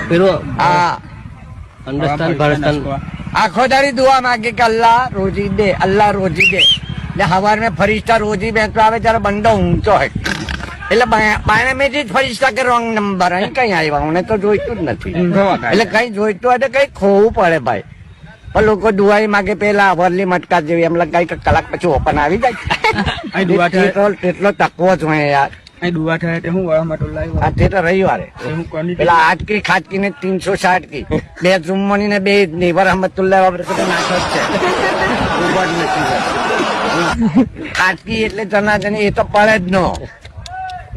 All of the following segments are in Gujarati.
પેલું હા અંડરસ્ટેન્ડ ભારતન આખો દાડી દુઆ માંગે કે અલ્લાહ રોજી દે, અલ્લાહ રોજી દે. એટલે હવાર મેં ફરિશ્તા રોજી બેંક આવે ત્યારે બંડો ઊંચો હોય એટલે બાયણે મેં જ ફરિશ્તા કે રોંગ નંબર અહીં કઈ આવ્યા મને તો જોઈતું જ નથી. એટલે કઈ જોઈતું હોય તો કઈ ખોવું પડે ભાઈ. પણ લોકો દુઆઈ માંગે પેલા વરલી મટકા જેવી એમ કઈ કલાક પછી ઓપન આવી જાય. એટલો તકવો જ હોય યાર. દુઆ થાય તે હું વરહમતુલ્લાહ આ તે તો રવિવારે હું કોની પેલા આટકી ખાટકી ને 360 કી બે જુમ્મની ને બે ઈદની વરહમતુલ્લાહ વાપરે તો નાખો જ છે. ઉબડ નથી ખાટકી એટલે જનાજની એ તો પડે જ નો.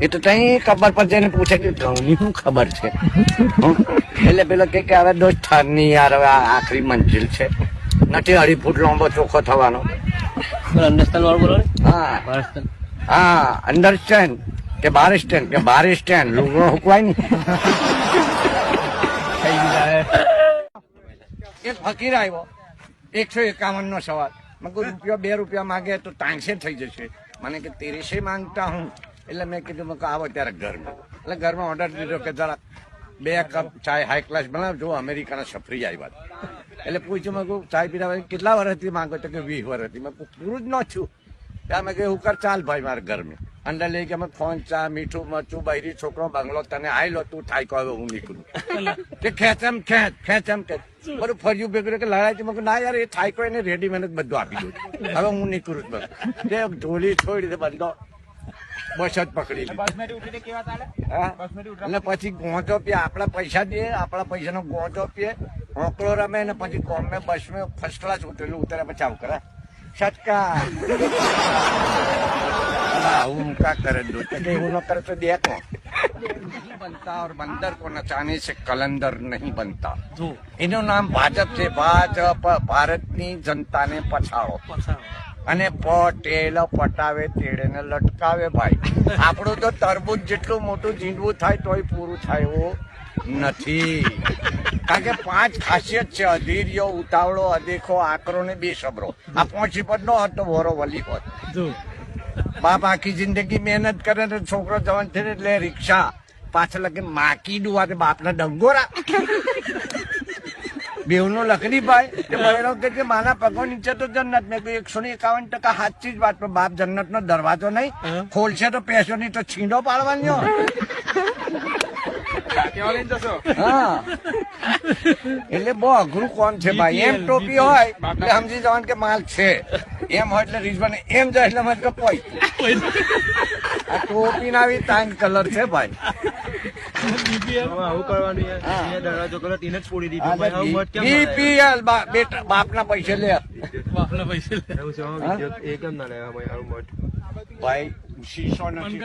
એ તો તઈ ખબર પર જઈને પૂછે કે ઘઉંની શું ખબર છે. એટલે પેલો કે હવે દોસ્ત ઠરની યાર હવે આખરી મંજિલ છે નથી 2.5 ફૂટ લાંબો ચોખ્ખો થવાનો. અંડરસ્ટેન્ડ વાળું બોલો હા ભારતન હા અંડરસ્ટેન્ડ કે બાર સ્ટેન્ડ કે બાર સ્ટેન્ડ લુગડો હુકવાય નહીં. એક ફકીર આવ્યો 151 નો સવાલ. મેં કોઈ રૂપિયા 2 રૂપિયા માંગે તો ટાંગસે થઈ જશે. મને કે 13 માંગતા હું. એટલે મેં કીધું મેં આવો ત્યારે ઘરમાં એટલે ઘરમાં ઓર્ડર દીધો કે જરા 2 કપ ચાય હાઈ ક્લાસ બનાવજો અમેરિકાના સફરી આવ્યા. એટલે પૂછ્યું મેં કહું ચાય પીરા કેટલા વર્ષથી માંગો તો કે 20 વર્ષથી. મેં પૂરું જ ન છું ત્યાં મેં કહ્યું કર ચાલ ભાઈ મારા ઘરમાં અંડા લઈ કે અમે ફોન ચા મીઠું મરચું બૈરી છોકરો બંગલો તને આઈ લો તું થાય કહો હું નીકળું કે ખેંચમ ખેંચ બધું ફર્યું ભેગું કે લડાઈ મેં ના યાર એ થાય કોઈ એને રેડીમેડ જ બધું આપી દઉં હવે હું નીકળું જ બસ તે ઢોલી છોડી દે બંધો બસ જ પકડી એટલે પછી ગોંચો પીએ આપણા પૈસા દે આપણા પૈસાનો ગોંચો પીએ હોંકલો રમે ને પછી ગોમે બસ મેં ફર્સ્ટ ક્લાસ ઉતરેલું ઉતર્યા પછી આવું કરે સટકા આવું કા કરે એવું ન કરે તો દેખો બનતા और बंदर को नचाने से कलंदर नहीं बनता. એનું નામ ભાજપ છે. ભાજપ ભારતની જનતાને પછાડો અને પટેલ પટાવે તેડે ને લટકાવે ભાઈ. આપણું તો તરબૂચ જેટલું મોટું ઝીંડવું થાય તોય પૂરું થાય એવું નથી. કારણ કે 5 ખાસિયત છે અધીર્ય ઉતાવળો અદેખો આકરો ને બેસબરો. આ 5 પદ નો હોત તો વોરો વલી હોત. બાપ આખી જિંદગી મહેનત કરે ને છોકરો જવાન થઈને એટલે રિક્ષા પાછળ લખીને માકી ડુવા બાપના ડંગોરા બેવનો લકડી ભાઈ કે માના પગો નીચે તો જન્નત. મેં કહ્યું 151% સાચી જ વાત. પણ બાપ જન્નત નો દરવાજો નહીં ખોલશે તો પૈસો નહીં તો છીંડો પાડવાની. હા એટલે બહુ અઘરું કોણ છે ભાઈ. એમ ટોપી હોય એટલે સમજી જવાનું કે માલ છે. એમ હોય એટલે રીઝવાને એમ જાય એટલે મને પોઈ આ ટોપી ના આવી 3 કલર છે ભાઈ. આવું કરવાનું દરવાજો કરો તેને જ છોડી દીધું. બીપીએલ બાપના પૈસે લે એકમ ના લેવા ભાઈ ભાઈ શીશો નથી.